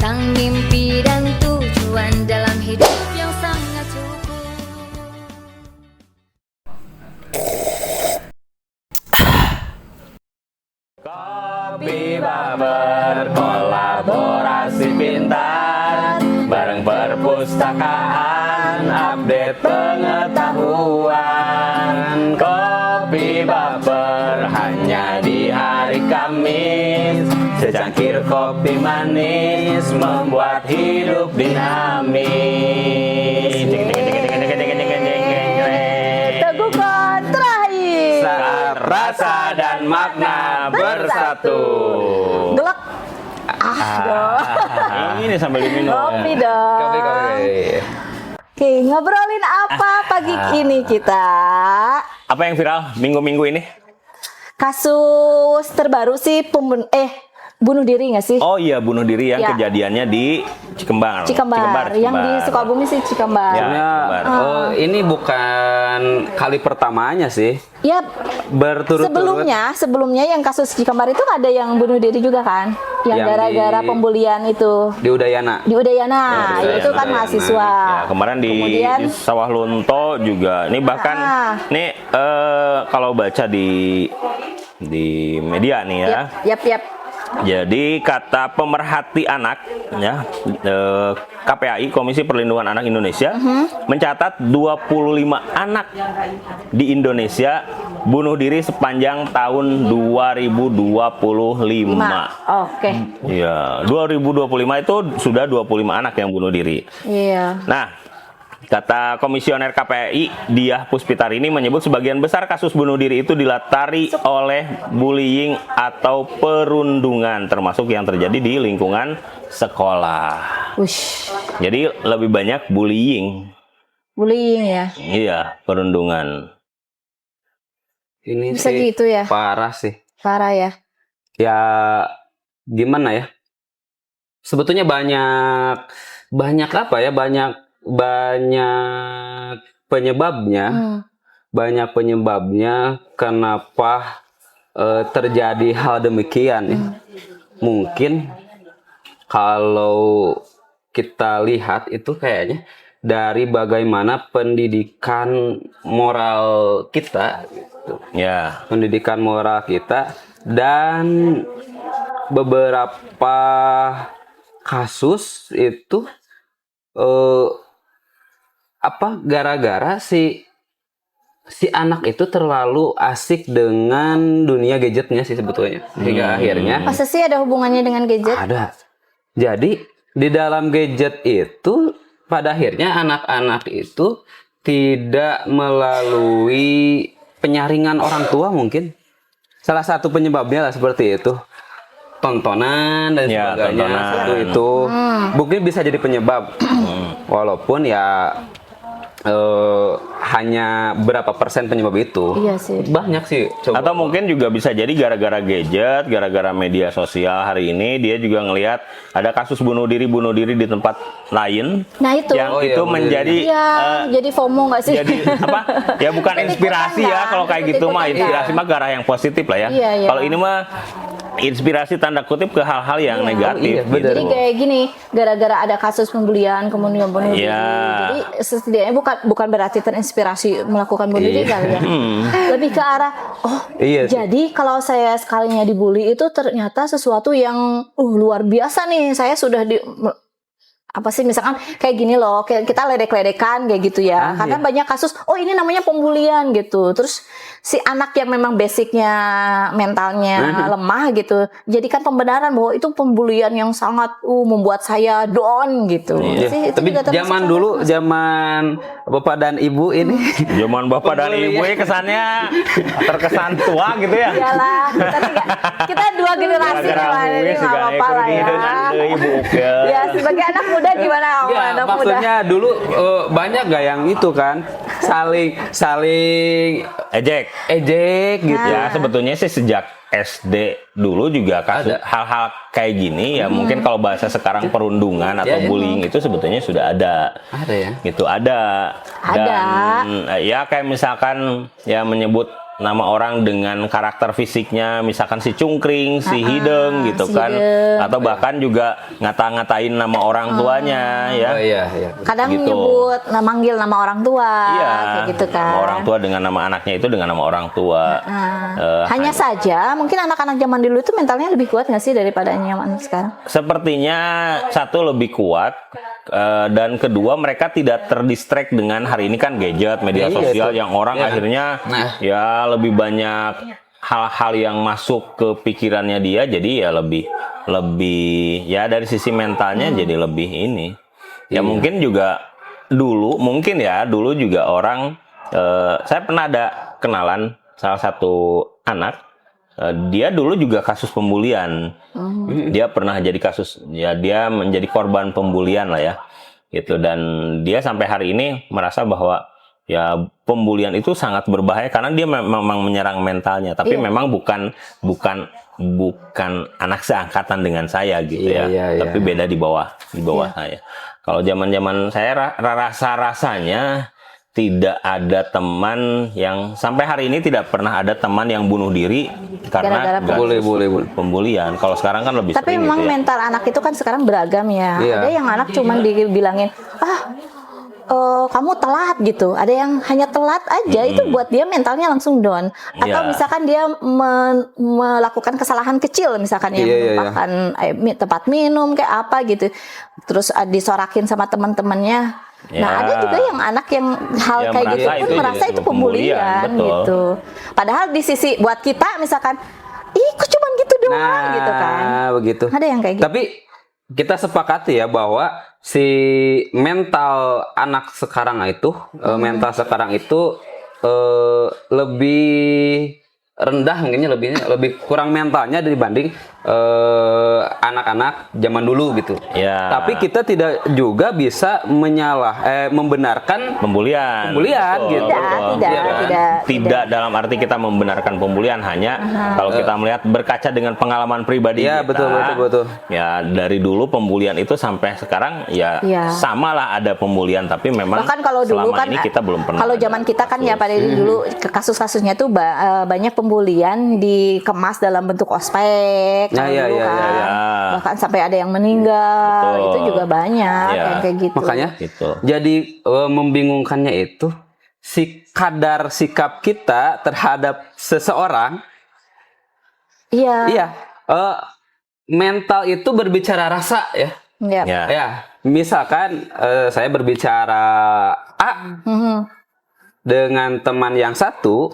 tentang mimpi dan tujuan dalam hidup yang sangat cukup. Kopi Baber, kolaborasi pintar, bareng perpustakaan, update pengetahuan. Kopi Baber hanya di hari Kamis, secangkir kopi manis membuat hidup dinamis. Teguhkan terakhir. Saat rasa dan makna bersatu. Gelak. Ini sambil diminum. Kopi dong. Kopi. Oke, ngobrolin apa pagi ini kita? Apa yang viral minggu-minggu ini? Kasus terbaru sih bunuh diri nggak sih? Oh iya, bunuh diri yang Ya. kejadiannya di Cikembar. Cikembar. Yang di Sukabumi sih Cikembar. Ya. Sebenarnya, ini bukan kali pertamanya sih. Ya, Berturut-turut. sebelumnya yang kasus Cikembar itu ada yang bunuh diri juga kan? Yang Yang gara-gara di- pembulian itu Di Udayana. di Udayana, Di itu kan Udayana. mahasiswa. Ya, kemarin di Kemudian Sawah Lunto juga. Ini bahkan nih kalau baca di media nih ya. Yap. Jadi kata pemerhati anak ya, KPAI Komisi Perlindungan Anak Indonesia mencatat 25 anak di Indonesia bunuh diri sepanjang tahun 2025. Oke. Iya, 2025 itu sudah 25 anak yang bunuh diri. Iya. Nah, kata Komisioner KPAI Diah Puspitarini menyebut sebagian besar kasus bunuh diri itu dilatari oleh bullying atau perundungan, termasuk yang terjadi di lingkungan sekolah. Wush. Jadi lebih banyak bullying. Bullying ya. Iya, perundungan. Ini Bisa sih gitu ya. parah sih. Parah ya. Ya gimana ya? Sebetulnya banyak apa ya? Banyak penyebabnya. Banyak penyebabnya kenapa terjadi hal demikian ya. Mungkin kalau kita lihat itu kayaknya dari bagaimana pendidikan moral kita gitu. Ya, Pendidikan moral kita dan beberapa kasus itu gara-gara si anak itu terlalu asik dengan dunia gadgetnya sih sebetulnya, hingga akhirnya Masa sih ada hubungannya dengan gadget? ada. Jadi di dalam gadget itu pada akhirnya anak-anak itu tidak melalui penyaringan orang tua, mungkin salah satu penyebabnya lah seperti itu, tontonan dan Ya, sebagainya. tontonan. Satu itu mungkin bisa jadi penyebab walaupun ya hanya berapa persen penyebab itu. Iya sih. Banyak sih. Coba. atau mungkin juga bisa jadi gara-gara gadget, gara-gara media sosial hari ini dia juga ngelihat ada kasus bunuh diri di tempat lain. Nah itu. Yang Oh iya, itu bunuh menjadi Iya, jadi FOMO nggak sih? jadi apa? Ya bukan Ikut-ikutan inspirasi ya kan? kalau kayak gitu mah, Ikut-ikutan inspirasi kan? mah ke arah yang positif lah ya. Iya, iya. Kalau ini mah inspirasi tanda kutip ke hal-hal yang negatif. Oh, iya, benar. Jadi kayak gini, gara-gara ada kasus pembulian kemudian bunuh diri. Iya. Jadi setidaknya bukan berarti terinspirasi melakukan bunuh diri kali ya. Lebih ke arah Iya sih. jadi kalau saya sekalinya dibully itu ternyata sesuatu yang luar biasa nih. Saya sudah apa sih misalkan kayak gini loh, kayak kita ledek-ledekan kayak gitu ya. Karena banyak kasus ini namanya pembulian gitu. Terus si anak yang memang basicnya mentalnya lemah gitu, jadikan pembenaran bahwa itu pembulian yang sangat membuat saya down gitu. Iya. Sih, itu Tapi juga termasuk zaman salah dulu, satu. zaman bapak dan ibu ini Zaman bapak dan ibu ya kesannya terkesan tua gitu ya. Iyalah, kita dua generasi nih, Wan. Ini nggak apa-apa lah ya. Ya sebagai anak muda gimana? ya, Anak muda. maksudnya dulu banyak gak yang itu kan saling Ejek. ejek gitu. Ya sebetulnya sih sejak SD dulu juga kasus hal-hal kayak gini ya mungkin kalau bahasa sekarang perundungan atau Ya. bullying itu sebetulnya sudah ada. Ada ya. Gitu ada. Dan ya kayak misalkan ya menyebut nama orang dengan karakter fisiknya, misalkan si cungkring, si hideng gitu si kan, hideng. atau bahkan juga ngata-ngatain nama orang tuanya ya. Oh iya, iya. Kadang Gitu. nyebut, manggil nama orang tua, Iya, kayak gitu kan. nama orang tua dengan nama anaknya itu dengan nama orang tua. Hanya saja, mungkin anak-anak zaman dulu itu mentalnya lebih kuat nggak sih daripada zaman sekarang? Sepertinya satu lebih kuat, dan kedua mereka tidak terdistract dengan hari ini kan gadget, media Iya, sosial itu. yang orang Iya. akhirnya Nah. ya lebih banyak hal-hal yang masuk ke pikirannya dia, jadi ya lebih ya dari sisi mentalnya jadi lebih ini. Ya mungkin juga dulu juga orang, saya pernah ada kenalan salah satu anak, dia dulu juga kasus pembulian. Dia pernah jadi kasus, ya dia menjadi korban pembulian lah ya, gitu. Dan dia sampai hari ini merasa bahwa ya pembulian itu sangat berbahaya karena dia memang menyerang mentalnya. Tapi memang bukan anak seangkatan dengan saya gitu Iya, ya. iya, iya. Tapi beda di bawah saya. Kalau zaman saya rasanya tidak ada teman yang sampai hari ini tidak pernah ada teman yang bunuh diri karena Gara-gara kasus boleh. pembulian. Kalau sekarang kan lebih Tapi sering memang gitu ya. mental anak itu kan sekarang beragam ya. Iya. Ada yang anak cuman dibilangin, kamu telat gitu. Ada yang hanya telat aja, itu buat dia mentalnya langsung down. Atau Iya. misalkan dia melakukan kesalahan kecil, misalkan yang Iya. menumpahkan tempat minum kayak apa gitu. Terus disorakin sama teman-temannya. Nah, Ya. ada juga yang anak yang hal Ya, kayak gitu merasa pun itu merasa jadi itu pembulian betul. gitu. Padahal di sisi buat kita misalkan, ih kok cuman gitu doang gitu kan. Begitu. Ada yang kayak gitu. Tapi kita sepakati ya bahwa si mental anak sekarang itu, lebih rendah, mungkinnya lebih kurang mentalnya dibanding anak-anak zaman dulu gitu. Ya. Tapi kita tidak juga bisa membenarkan Pembulian Pembulian, gitu. Tidak dalam arti kita membenarkan pembulian, hanya kalau kita melihat berkaca dengan pengalaman pribadi Iya, kita. betul. Ya dari dulu pembulian itu sampai sekarang ya Iya. samalah ada pembulian, tapi memang Bahkan kalau dulu selama kan ini kita belum pernah. kalau ada zaman kita kan ya kasus. pada dulu kasus-kasusnya tuh banyak pembulian dikemas dalam bentuk ospek Nah, iya, dulu iya, kan. iya. Bahkan sampai ada yang meninggal. Betul. Itu juga banyak Iya. yang kayak gitu. Makanya Gitu. jadi membingungkannya itu si kadar sikap kita terhadap seseorang. Iya. Iya, mental itu berbicara rasa ya. Iya. Ya. Ya, misalkan saya berbicara A Mhm. dengan teman yang satu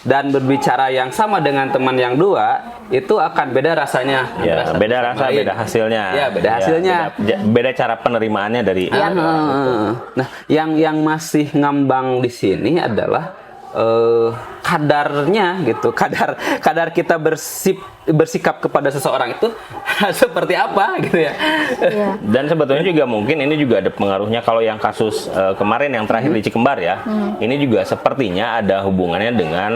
dan berbicara yang sama dengan teman yang dua, itu akan beda rasanya. Ya, beda rasa, beda hasilnya. Ya, beda hasilnya. Beda cara penerimaannya dari Nah, yang masih ngambang di sini adalah kadarnya gitu, kadar kita bersikap kepada seseorang itu seperti apa gitu ya. Iya. Dan sebetulnya juga mungkin ini juga ada pengaruhnya kalau yang kasus kemarin yang terakhir di Cikembar ya. Ini juga sepertinya ada hubungannya dengan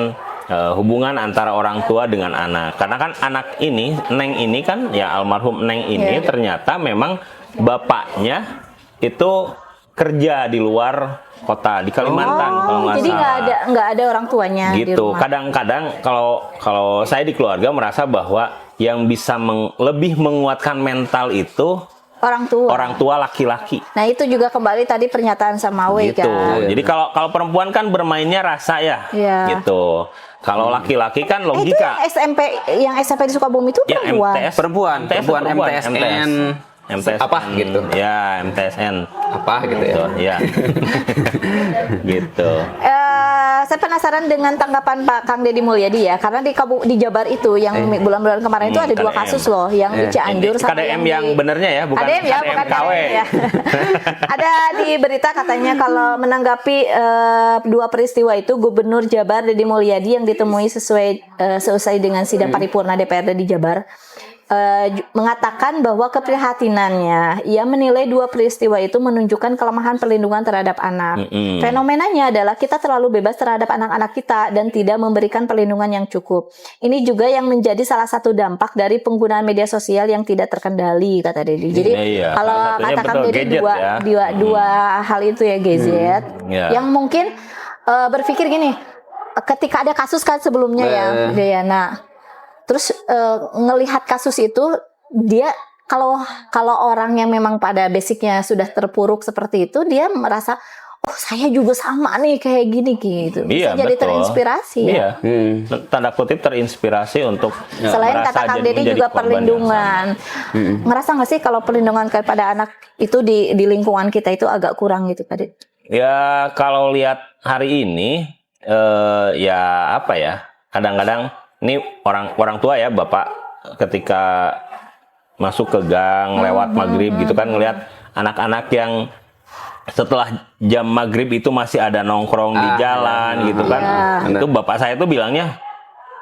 hubungan antara orang tua dengan anak. Karena kan anak ini, Neng ini kan ya almarhum Neng ini Iya. ternyata memang bapaknya itu kerja di luar kota di Kalimantan kalau nggak Jadi salah. nggak ada orang tuanya di Gitu. rumah. Kadang-kadang kalau saya di keluarga merasa bahwa yang bisa lebih menguatkan mental itu orang tua. laki-laki. Nah, itu juga kembali tadi pernyataan sama Wei Gitu. kan. Jadi kalau perempuan kan bermainnya rasa ya. Iya. Gitu. Kalau laki-laki kan Itu logika. yang SMP di Sukabumi itu Ya, perempuan. Perempuan MTSN MTSN apa gitu. Ya, MTSN. Apa gitu ya. Gitu, ya. Gitu. Saya penasaran dengan tanggapan Pak Kang Deddy Mulyadi ya, karena di Jabar itu yang bulan-bulan kemarin itu ada dua KDM. kasus loh, yang di Cianjur sama KDM yang di benernya ya, bukan KDM ya, bukan KDM KW. KDM ya. Ada di berita katanya kalau menanggapi dua peristiwa itu, Gubernur Jabar Deddy Mulyadi yang ditemui seusai dengan sidang paripurna DPRD di Jabar mengatakan bahwa keprihatinannya, ia menilai dua peristiwa itu menunjukkan kelemahan perlindungan terhadap anak. Fenomenanya adalah kita terlalu bebas terhadap anak-anak kita dan tidak memberikan perlindungan yang cukup. Ini juga yang menjadi salah satu dampak dari penggunaan media sosial yang tidak terkendali, kata Deddy. Jadi Iya, kalau salah satunya katakan betul, Deddy gadget dua hal itu ya, gadget, Iya. yang mungkin berpikir gini. ketika ada kasus kan sebelumnya ya, Diana. Terus ngelihat kasus itu, dia kalau orang yang memang pada basicnya sudah terpuruk seperti itu, dia merasa oh saya juga sama nih kayak gini gitu. Bisa jadi betul. terinspirasi ya. Tanda kutip terinspirasi untuk Selain kata Kang Deddy juga perlindungan. Ngerasa nggak sih kalau perlindungan kepada anak itu di lingkungan kita itu agak kurang gitu, Kak Deddy? Ya kalau lihat hari ini ya apa ya, kadang-kadang ini orang tua ya, bapak ketika masuk ke gang lewat maghrib gitu kan, ngelihat anak-anak yang setelah jam maghrib itu masih ada nongkrong di jalan gitu kan. Itu bapak saya tuh bilangnya,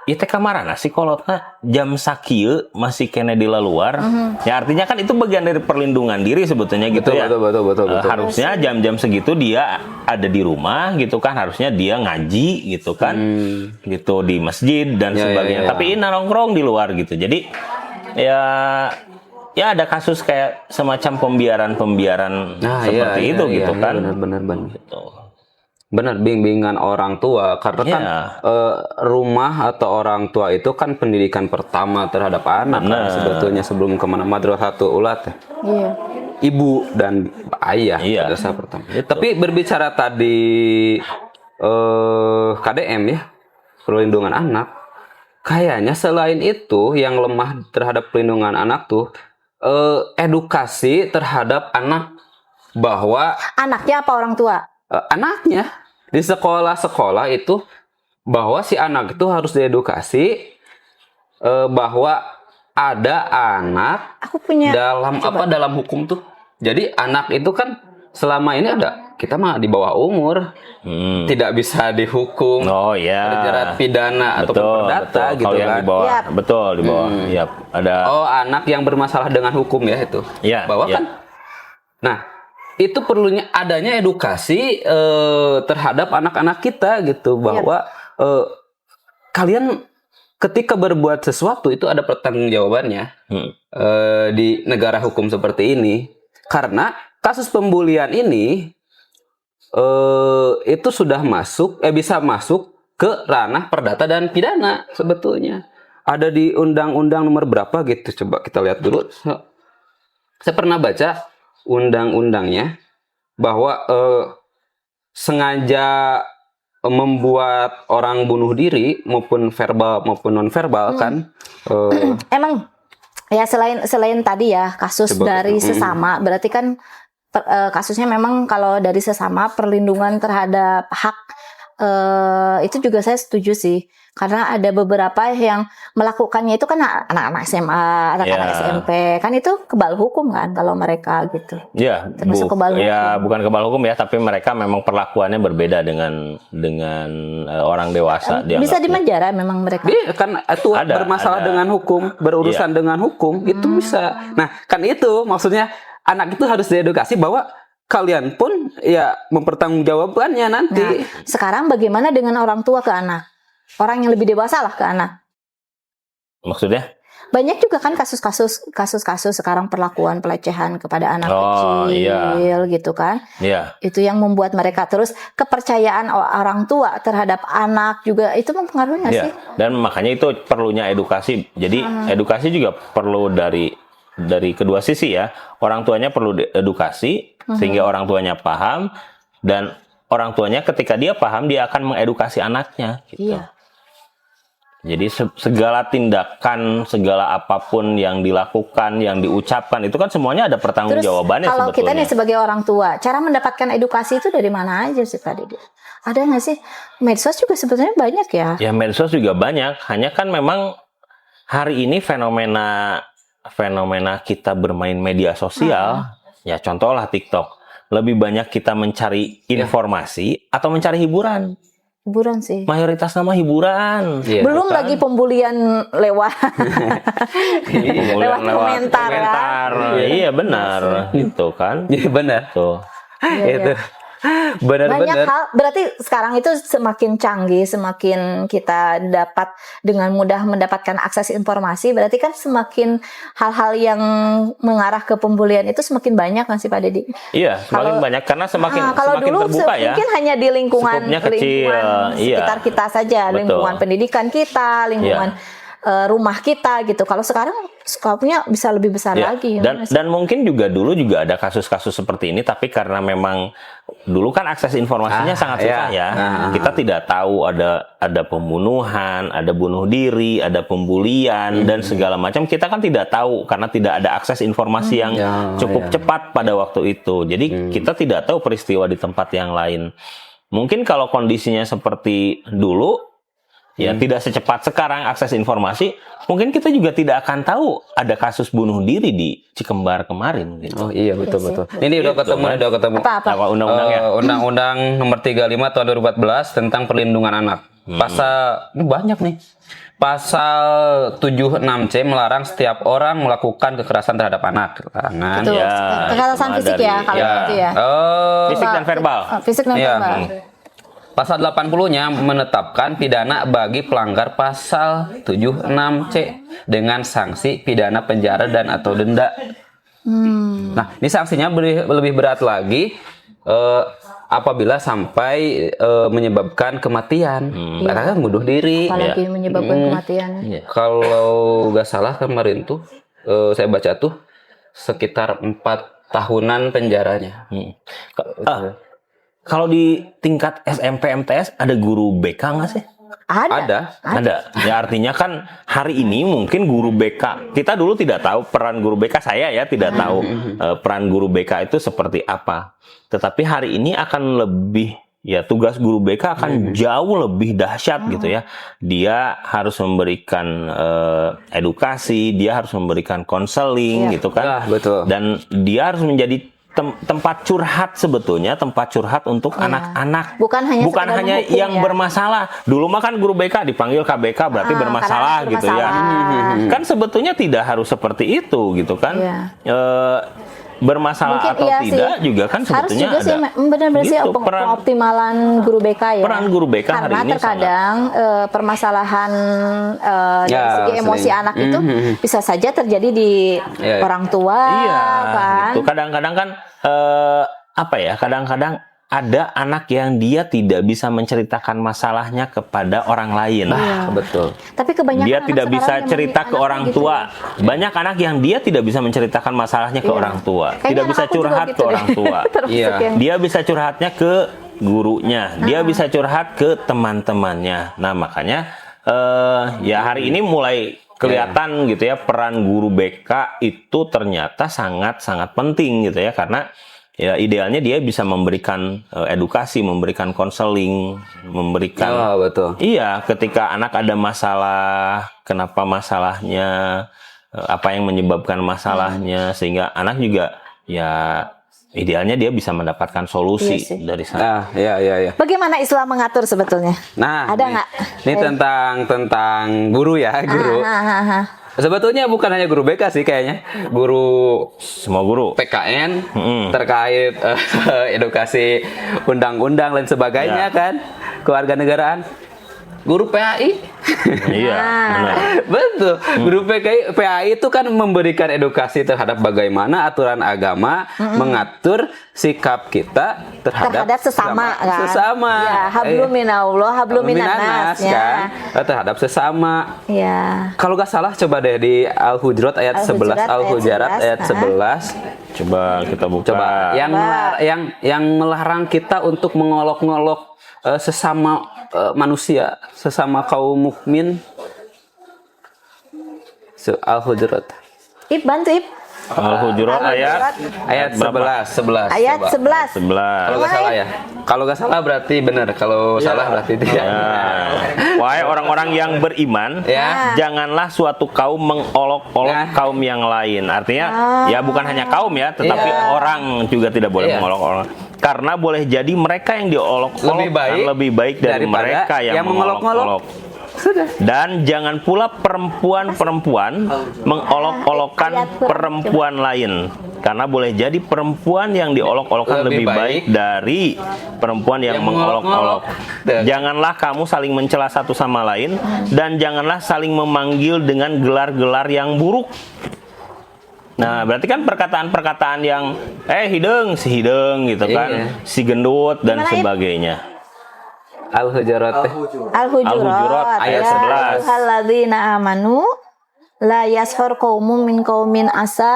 ya teh kamarana sih kolotna jam sakieu masih kene di luar. Ya artinya kan itu bagian dari perlindungan diri sebetulnya gitu ya. Betul. Harusnya jam-jam segitu dia ada di rumah gitu kan, harusnya dia ngaji gitu kan. Gitu di masjid dan sebagainya. Tapi ini nongkrong di luar gitu. Jadi ya ada kasus kayak semacam pembiaran seperti itu gitu kan. Benar. Gitu. Benar, bimbingan orang tua karena kan rumah atau orang tua itu kan pendidikan pertama terhadap anak kan, sebetulnya sebelum kemana madrasatul ulat. Ibu dan ayah madrasah pertama. Tapi berbicara tadi KDM ya, perlindungan anak, kayaknya selain itu yang lemah terhadap perlindungan anak tuh edukasi terhadap anak, bahwa anaknya apa orang tua? Anaknya di sekolah-sekolah itu, bahwa si anak itu harus diedukasi bahwa ada anak dalam hukum tuh. Jadi anak itu kan selama ini ada, kita mah di bawah umur, tidak bisa dihukum, terjerat pidana atau perdata gitu kalau yang kan. di bawah, betul di bawah. Ada. Anak yang bermasalah dengan hukum ya itu. Bahwa kan, nah itu perlunya adanya edukasi terhadap anak-anak kita gitu, bahwa kalian ketika berbuat sesuatu itu ada pertanggungjawabannya di negara hukum seperti ini. Karena kasus pembulian ini itu sudah bisa masuk ke ranah perdata dan pidana sebetulnya. Ada di undang-undang nomor berapa gitu, coba kita lihat dulu. Saya pernah baca undang-undangnya bahwa sengaja membuat orang bunuh diri maupun verbal maupun non verbal kan. Emang ya selain tadi ya kasus dari sesama, berarti kan kasusnya memang kalau dari sesama perlindungan terhadap hak itu juga saya setuju sih, karena ada beberapa yang melakukannya itu kan anak-anak SMA, anak-anak SMP, kan itu kebal hukum kan kalau mereka gitu. Iya, termasuk kebal hukum. Ya bukan kebal hukum ya, tapi mereka memang perlakuannya berbeda dengan orang dewasa. Bisa dipenjara memang mereka. Iya kan, itu bermasalah dengan hukum, berurusan dengan hukum, itu bisa. Nah kan itu maksudnya, anak itu harus diedukasi bahwa kalian pun ya mempertanggungjawabkannya nanti. Nah, sekarang bagaimana dengan orang tua ke anak? Orang yang lebih dewasa lah ke anak. Maksudnya? Banyak juga kan kasus-kasus sekarang perlakuan pelecehan kepada anak kecil gitu kan. Itu yang membuat mereka terus kepercayaan orang tua terhadap anak juga itu mempengaruhi nggak sih? Dan makanya itu perlunya edukasi. Jadi edukasi juga perlu dari kedua sisi ya. Orang tuanya perlu edukasi sehingga orang tuanya paham, dan orang tuanya ketika dia paham dia akan mengedukasi anaknya gitu. Jadi segala tindakan, segala apapun yang dilakukan, yang diucapkan itu kan semuanya ada pertanggungjawabannya. Kalau sebetulnya. Kita nih sebagai orang tua, cara mendapatkan edukasi itu dari mana aja sih Kak Deddy? Ada nggak sih? Medsos juga sebetulnya banyak ya? Ya medsos juga banyak, hanya kan memang hari ini fenomena kita bermain media sosial, ya contohlah TikTok, lebih banyak kita mencari informasi atau mencari hiburan. Hiburan sih. Mayoritas nama hiburan. Belum lagi pembulian lewat komentar. Iya benar, gitu kan? Iya benar. Tuh. Itu Banyak Benar-benar. hal, berarti sekarang itu semakin canggih, semakin kita dapat dengan mudah mendapatkan akses informasi, berarti kan semakin hal-hal yang mengarah ke pembulian itu semakin banyak kan sih Pak Dedi? Iya, semakin Kalau- banyak karena semakin Kalau semakin dulu terbuka ya. mungkin hanya di lingkungan, Skupnya kecil, lingkungan iya. sekitar kita saja, Betul. lingkungan pendidikan kita, lingkungan rumah kita gitu. Kalau sekarang skopnya bisa lebih besar Ya, lagi. dan mungkin juga dulu juga ada kasus-kasus seperti ini, tapi karena memang dulu kan akses informasinya sangat susah ya. Kita tidak tahu ada pembunuhan, ada bunuh diri, ada pembulian dan segala macam. Kita kan tidak tahu karena tidak ada akses informasi yang cukup cepat pada waktu itu. Jadi kita tidak tahu peristiwa di tempat yang lain. Mungkin kalau kondisinya seperti dulu, ya tidak secepat sekarang akses informasi, mungkin kita juga tidak akan tahu ada kasus bunuh diri di Cikembar kemarin gitu. Oh iya betul. Ini udah ketemu. Apa? Apa undang-undangnya? Undang-Undang Nomor 35 Tahun 2014 tentang Perlindungan Anak. Pasal ini banyak nih. Pasal 76C melarang setiap orang melakukan kekerasan terhadap anak. Larangan. Betul. Ya, Kekerasan cuma fisik dari- ya kalau itu ya. Fisik dan verbal. Fisik dan Iya. verbal. Pasal 80-nya menetapkan pidana bagi pelanggar pasal 76C dengan sanksi pidana penjara dan atau denda. Nah, ini sanksinya lebih berat lagi apabila sampai menyebabkan kematian. Karena kan bunuh diri. Apalagi menyebabkan kematian. Kalau nggak salah kemarin tuh saya baca tuh sekitar 4 tahunan penjaranya. Kalau di tingkat SMP MTS ada guru BK nggak sih? Ada. Ada. Ya artinya kan hari ini mungkin guru BK, kita dulu tidak tahu peran guru BK, saya ya tidak tahu peran guru BK itu seperti apa. Tetapi hari ini akan lebih, ya tugas guru BK akan jauh lebih dahsyat gitu ya. Dia harus memberikan edukasi, dia harus memberikan konseling gitu kan. Betul. Dan dia harus menjadi tempat curhat sebetulnya, tempat curhat untuk anak-anak. Bukan hanya sekedar menghukum, yang ya. bermasalah. Dulu mah kan guru BK dipanggil KBK berarti bermasalah karena gitu ya. bermasalah. Kan sebetulnya tidak harus seperti itu gitu kan. Iya. Bermasalah Mungkin atau iya tidak sih. juga kan Harus sebetulnya juga sih ada. benar-benar sih Gitu, pengoptimalan guru BK ya. peran guru BK hari karena ini terkadang permasalahan dari segi emosi sering. anak itu bisa saja terjadi di orang tua Iya, kan. gitu. Kadang-kadang kan apa ya? Kadang-kadang ada anak yang dia tidak bisa menceritakan masalahnya kepada orang lain. Betul. Tapi kebanyakan Dia anak tidak sekarang bisa memang cerita ke anaknya orang gitu tua. ya. Banyak anak yang dia tidak bisa menceritakan masalahnya ke orang tua. Kayaknya Tidak anak bisa aku juga curhat gitu ke deh. orang tua. Termasuk Iya. yang Dia bisa curhatnya ke gurunya. Dia bisa curhat ke teman-temannya. Nah, makanya ya hari ini mulai kelihatan gitu ya, peran guru BK itu ternyata sangat-sangat penting gitu ya, karena ya idealnya dia bisa memberikan edukasi, memberikan konseling, memberikan Betul. iya, ketika anak ada masalah, kenapa masalahnya, apa yang menyebabkan masalahnya, sehingga anak juga ya idealnya dia bisa mendapatkan solusi Iya sih. dari sana. Iya. Bagaimana Islam mengatur sebetulnya? Nah, Ada nih- nggak? Ini tentang guru ya, guru. Sebetulnya bukan hanya guru BK sih kayaknya, guru Semua guru. PKN terkait edukasi undang-undang dan sebagainya Ya. kan, kewarganegaraan. Guru PAI. Iya, benar. Betul. Guru PAI itu kan memberikan edukasi terhadap bagaimana aturan agama mengatur sikap kita terhadap sesama kan. Sesama. Ya, hablum minallah, hablum minannas ya. Kan? Terhadap sesama. Ya. Kalau nggak salah coba deh di Al-Hujurat ayat 11, Al-Hujurat ayat 11. Coba kita buka. Coba yang melarang kita untuk mengolok-ngolok sesama manusia, sesama kaum mukmin. Al-Hujurat. Ib bantu Ib. Al-Hujurat Ayat 11. Ayat Coba. 11. 11. Kalau nggak salah ya. Kalau nggak salah berarti benar. Kalau salah berarti tidak. Wahai orang-orang yang beriman, Ya. janganlah suatu kaum mengolok-olok kaum yang lain. Artinya, ya bukan hanya kaum ya, tetapi orang juga tidak boleh mengolok orang. Karena boleh jadi mereka yang diolok-olok Lebih baik lebih baik dari daripada mereka yang yang mengolok-olok. Dan jangan pula perempuan-perempuan mengolok-olokkan perempuan lain, karena boleh jadi perempuan yang diolok-olokkan lebih baik dari perempuan yang mengolok-olok. Janganlah kamu saling mencela satu sama lain, dan janganlah saling memanggil dengan gelar-gelar yang buruk. Nah, berarti kan perkataan-perkataan yang hidung, si hidung gitu kan, si gendut dan sebagainya. Al-Hujurat. Al-Hujurat ayat ya 11. ayyuhalladzina amanu la yashhar qaumun min qaumin asa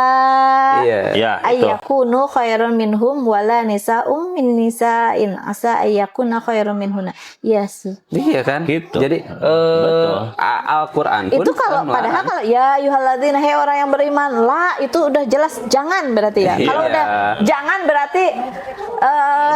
Iya. Ya, itu. ayyakunu khairan minhum wala nisa'um min nisa'in asa ayyakuna khairan minhunna. Yes. Iya kan? Gitu. Jadi Betul. Al-Qur'an pun Itu kalau kan padahal melarang. kalau ya yuhalladzina hei orang yang beriman lah itu udah jelas jangan berarti ya. Kalau Iya. udah jangan berarti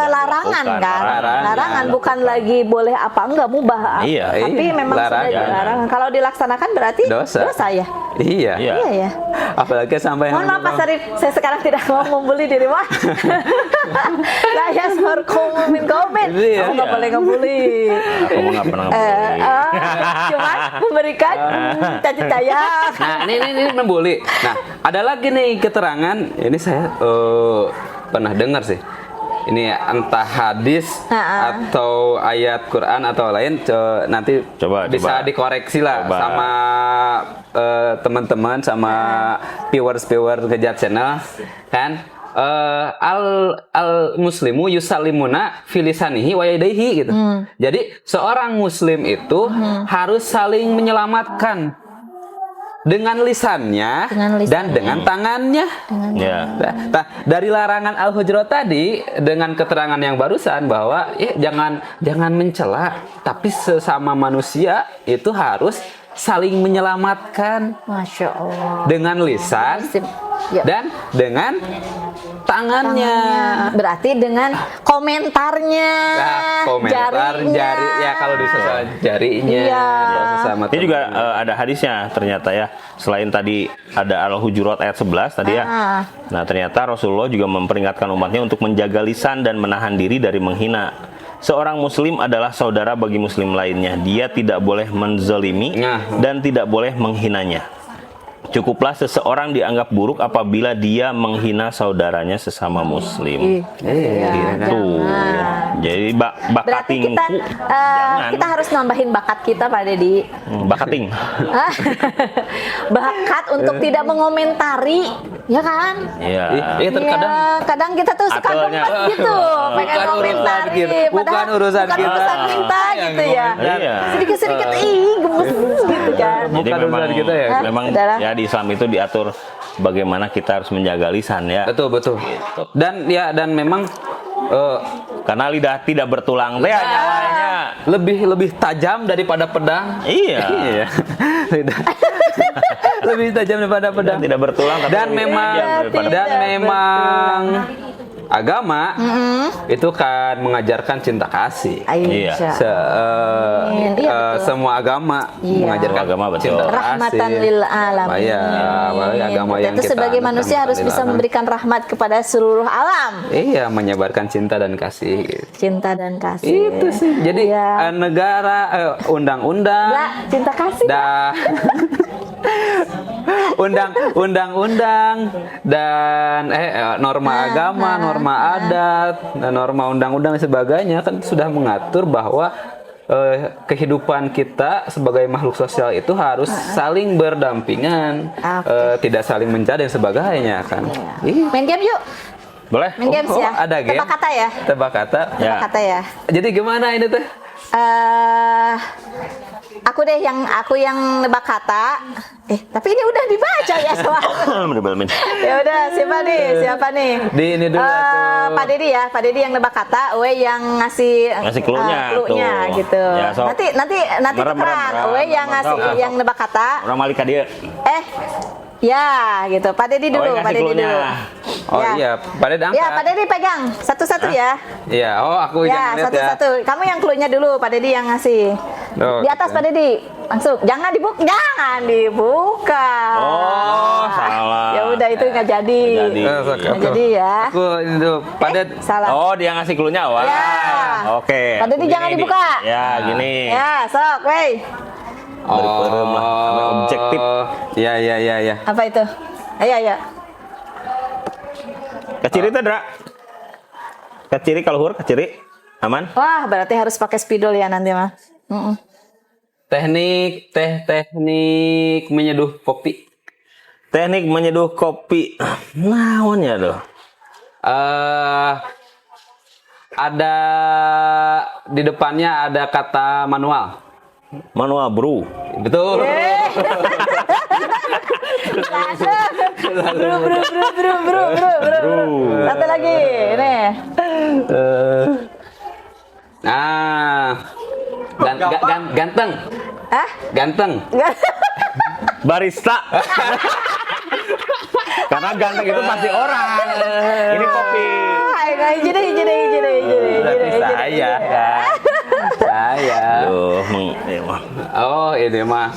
larangan dilakukan, kan. larangan. Larangan bukan lagi boleh apa enggak mubah. Iya. Tapi Iya, memang sudah larangan. dilarang. Kalau dilaksanakan berarti Dosa. ya. Iya. Iya. Iya ya. Apalagi sampai Mohon maaf Pak Sarif, saya sekarang tidak mau membuli diri Wah. Lah ya skor min komen. Iya. Kamu nggak boleh ngebully. Kamu nggak pernah ngebully. Cuma memberikan caci tayang. Nah, ini membuli. Nah, ada lagi nih keterangan. Ini saya pernah dengar sih. Ini entah hadis atau ayat Quran atau lain. Nanti bisa dikoreksi lah sama teman-teman, sama viewers Kejat Channel, kan? Al muslimu yusallimuna filisanihi wa yadayhi gitu. Jadi seorang muslim itu harus saling menyelamatkan dengan lisannya dan dengan tangannya. Ya. Nah, dari larangan Al-Hujurat tadi dengan keterangan yang barusan bahwa jangan mencela, tapi sesama manusia itu harus saling menyelamatkan Masya Allah. dengan lisan Ya. dan dengan tangannya. Berarti dengan komentarnya, Nah, komentar jari ya, kalau di sosial jarinya. Iya. kalau sesama Ini juga teman. ada hadisnya ternyata ya. Selain tadi ada Al-Hujurat ayat 11 tadi ya. Nah, ternyata Rasulullah juga memperingatkan umatnya untuk menjaga lisan dan menahan diri dari menghina. Seorang muslim adalah saudara bagi muslim lainnya. Dia tidak boleh menzalimi dan tidak boleh menghinanya. Cukuplah seseorang dianggap buruk apabila dia menghina saudaranya sesama muslim. Gitu. Jadi bakat Berarti kita tingku jangan. kita harus nambahin bakat kita Pak Dedi. Bakating. Bakat untuk tidak mengomentari, ya kan? Iya. Iya, terkadang Iya, kadang kita tuh suka Atelnya. gemes gitu, pengen Bukan urusan komentari, kita. padahal Bukan urusan kita. urusan kita gitu ya. Iya. Sedikit-sedikit gemes gitu kan. Jadi Bukan memang urusan kita ya. memang Saudara. ya di Islam itu diatur bagaimana kita harus menjaga lisan ya. betul. Dan memang Karena lidah tidak bertulang teh nyawanya. lebih tajam daripada pedang. Iya. Iya. Lidah. Lebih tajam daripada pedang. Tidak bertulang tapi Dan lebih memang tajam daripada memang agama itu kan mengajarkan cinta kasih. Iya. Betul. Semua agama Iya. mengajarkan Semua agama, betul. cinta kasih. Rahmatan lil alamin. Iya, apalagi agama yang Kita kita sebagai anut, manusia harus rahmatan bisa lil memberikan rahmat kepada seluruh alam. Iya, menyebarkan cinta dan kasih. Gitu. Cinta dan kasih. Itu sih. Jadi Iya. negara undang-undang Enggak, cinta kasih. dah undang-undang dan norma agama, norma adat, norma undang-undang dan sebagainya kan sudah mengatur bahwa kehidupan kita sebagai makhluk sosial itu harus saling berdampingan, tidak saling mencari dan sebagainya kan. Iya. Main game yuk. boleh. Main games ya. Ada game. Tebak kata ya. Tebak kata. Ya. Tebak kata ya. Jadi gimana ini tuh? Aku yang nebak kata. Tapi ini udah dibaca ya soalnya. Bener-bener. Ya udah, siapa nih? Di ini dulu. tuh. Pak Dedi ya, Pak Dedi yang nebak kata, Uwe yang ngasih clue-nya tuh. gitu. Ya, sok. Nanti tukeran. Uwe yang ngasih Sok. yang nebak kata. Orang Malika dia. Ya, gitu. Pak Dedi dulu, yang Pak ngasih Dedi clue-nya. dulu. Oh iya, pada angkat. Ya, Pak Dedi pegang satu-satu ya. Iya, aku Ya, jangan lihat ya. satu-satu. Kamu yang clue-nya dulu, Pak Dedi yang ngasih. Oh, Di atas gitu. Pak Dedi. Langsung. Jangan dibuka. Oh, salah. Ya udah itu nggak jadi. Nggak jadi ya. Aku itu pada Salah. Oh, dia ngasih clue-nya awal. Ya. Oke. Pak Dedi Gini, jangan dibuka. Ya, gini. Ya, sok, weh. beri perem lah, ame objektif. Iya. Apa itu? Ayo. Kaciri teh, Dra. Kaciri kaluhur, kaciri. Aman? Wah, berarti harus pakai spidol ya nanti mah. Teknik menyeduh kopi. Teknik menyeduh kopi. Naon ya tuh? Ada di depannya ada kata manual. Manual brew. Betul. Bro. Satu lagi, ini. Ganteng. Hah? Ganteng. Barista. Karena ganteng itu pasti orang. Ini kopi. Saya kan. Saya. Oh, ini mah.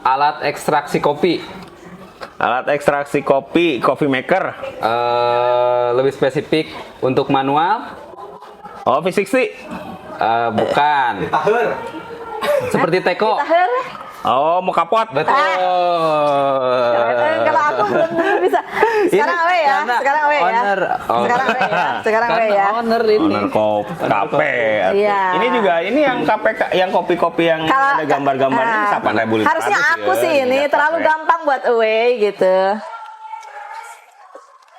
Alat ekstraksi kopi. Alat ekstraksi kopi, coffee maker. Lebih spesifik untuk manual. Oh, V60. Bukan. Seperti teko. Oh, mau kapot. Betul. Kalau aku belum bisa. Sekarang awe ya. Sekarang awe ya. Owner ini. Owner kafe. Iya. Ini juga yang kafe yang kopi-kopi yang ada gambar-gambarnya siapa harusnya aku sih ini terlalu gampang buat away gitu.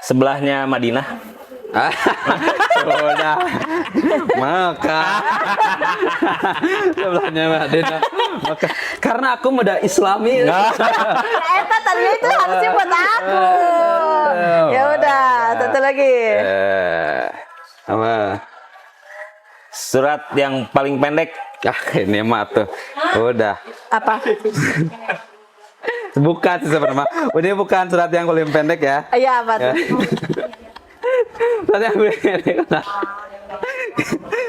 Sebelahnya Madinah. Udah maka sebelahnya Madinah maka karena aku muda Islami. Eta tadinya itu harusnya buat aku. Ya udah, satu lagi. Apa? Surat yang paling pendek. Ini mah tuh. Udah. Apa? Bukan sih sebenarnya. Ini bukan surat yang paling pendek ya. Iya, apa tuh? Surat yang paling pendek.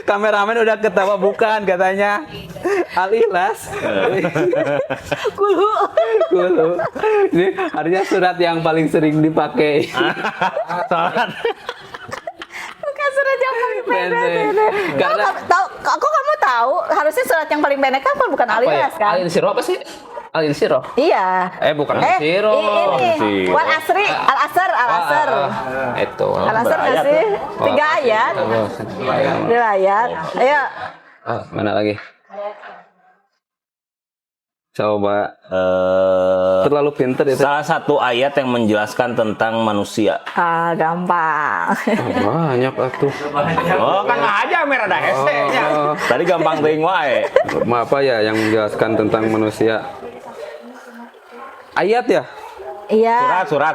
Kameramen udah ketawa bukan katanya. Al-Ikhlas. Kulu. Ini harusnya surat yang paling sering dipakai. Surat. Bukan surat yang paling pendek. Karena Kok kamu tahu? Harusnya surat yang paling pendek kan bukan Al-Ikhlas kan? Al-Insyirah apa sih? Al-Insyirah. Iya. Bukan Al-Insyirah. Ini Wal Asri, Al-Asr. Itu. Al-Asr nggak sih? 3 ayat. 2 ayat. Ayo. Mana lagi? Coba. Terlalu pinter itu. Salah satu ayat yang menjelaskan tentang manusia. Gampang. Banyak atuh. Oh, kan aja merah ada ST-nya. Tadi gampang teuing wae. Apa ya yang menjelaskan tentang manusia? Ayat ya? Iya. Surat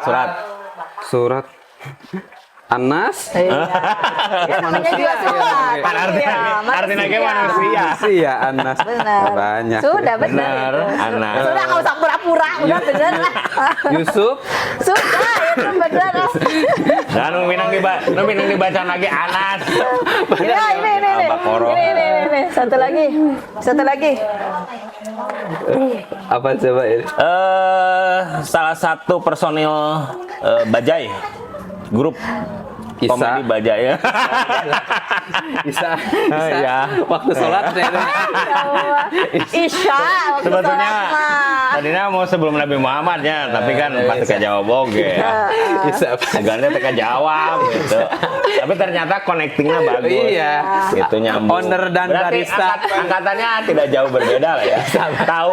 Anas. Iya. Ya, namanya juga surat. Kan artinya kayak manusia. Iya, Anas. Benar. Banyak. Sudah benar. Anas. Sudah nggak usah pura-pura, udah benar lah. Yusuf. Sudah itu benar. Dan nu minang dibaca lagi Anas. Ini. Satu lagi. Apa coba ini? Salah satu personil Bajai grup Isa. komedi Bajai. Isa. Ya. Waktu sholat Isya. Sebetulnya tadinya mau sebelum Nabi Muhammadnya, tapi kan pas teka jawab oge. Isa. Ganti teka jawab gitu. Tapi ternyata connectingnya bagus. Iya. Gitu nyambung. Owner dan Berarti barista. angkatannya tidak jauh berbeda lah ya. Tahu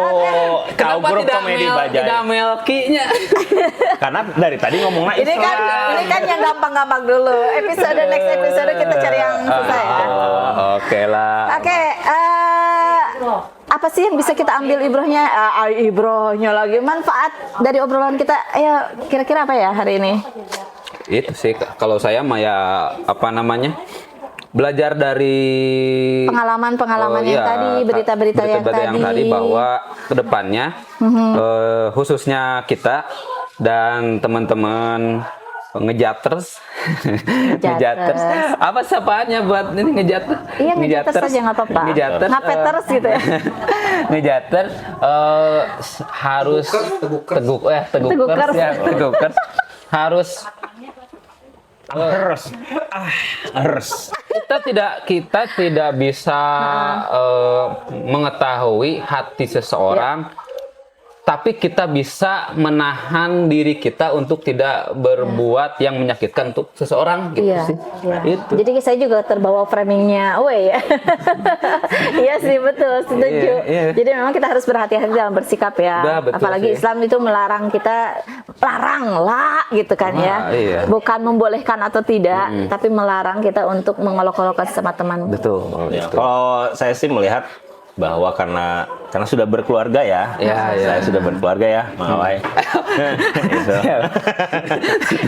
grup komedi Bajai. Tidak Melki-nya. Karena dari tadi ngomongnya Ini kan yang gampang-gampang dulu. Next episode kita cari yang susah ya. Oke lah. Oke, apa sih yang bisa kita ambil ibrohnya? Ibrohnya lagi manfaat dari obrolan kita. Ayo, kira-kira apa ya hari ini? Itu sih kalau saya mah ya apa namanya? Belajar dari Pengalaman yang tadi, berita-berita yang tadi bahwa kedepannya khususnya kita dan teman-teman ngejaters apa sapaannya buat ini ngejaters? Iya, ngejaters aja nggak apa-apa. Ngapeters gitu ya. Ngejaters harus tegukers harus Harus. Kita tidak bisa mengetahui hati seseorang, tapi kita bisa menahan diri kita untuk tidak berbuat yang menyakitkan untuk seseorang gitu Iya, sih. iya. Itu. Jadi saya juga terbawa framingnya Uwe ya. Iya sih, betul, setuju. Iya. Jadi memang kita harus berhati-hati dalam bersikap ya. Betul Apalagi sih. Islam itu melarang kita, larang lah gitu kan ya. Iya. Bukan membolehkan atau tidak, tapi melarang kita untuk mengolok-olokkan sama teman. Betul. Ya, kalau saya sih melihat bahwa karena sudah berkeluarga ya, saya sudah berkeluarga ya, Mawai. Gitu.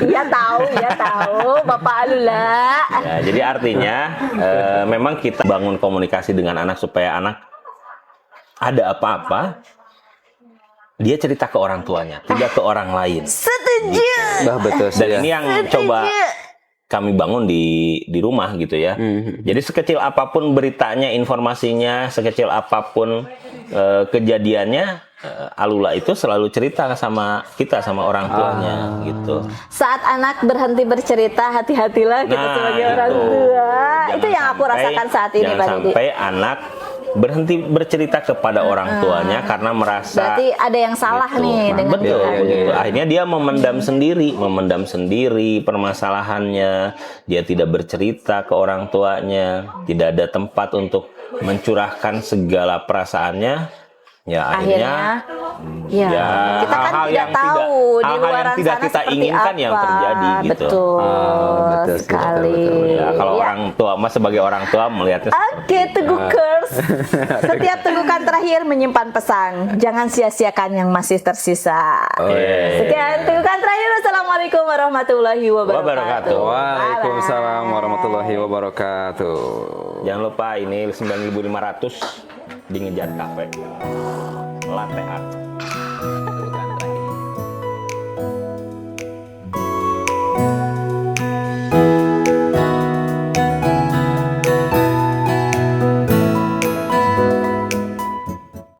Iya tahu, Bapak Alula. Ya, jadi artinya memang kita bangun komunikasi dengan anak supaya anak ada apa-apa dia cerita ke orang tuanya, tidak ke orang lain. Setuju. Betul sih. Dan Ya. ini yang coba kami bangun di rumah gitu ya. Jadi sekecil apapun beritanya, informasinya, sekecil apapun kejadiannya, Alula itu selalu cerita sama kita, sama orang tuanya gitu. Saat anak berhenti bercerita, hati-hatilah kita sebagai orang itu. tua. Jangan Itu yang aku rasakan saat ini, jangan Pak Didi. sampai anak berhenti bercerita kepada orang tuanya karena merasa Berarti ada yang salah gitu. nih dengan Betul, kita. begitu. Akhirnya dia memendam sendiri permasalahannya. Dia tidak bercerita ke orang tuanya, tidak ada tempat untuk mencurahkan segala perasaannya. Ya akhirnya ya, kita kan hal-hal tidak yang tahu di hal-hal luar yang tidak sana kita seperti inginkan apa. yang terjadi gitu. Betul, betul sih, sekali. betul. Ya, kalau Ya. orang tua, Mas sebagai orang tua melihatnya Oke, Tegukers. Setiap tegukan terakhir menyimpan pesan. Jangan sia-siakan yang masih tersisa. Sekian tegukan terakhir. Assalamualaikum warahmatullahi wabarakatuh. Waalaikumsalam warahmatullahi wabarakatuh. Jangan lupa ini 9.500 di Ngejar Cafe. Latte art.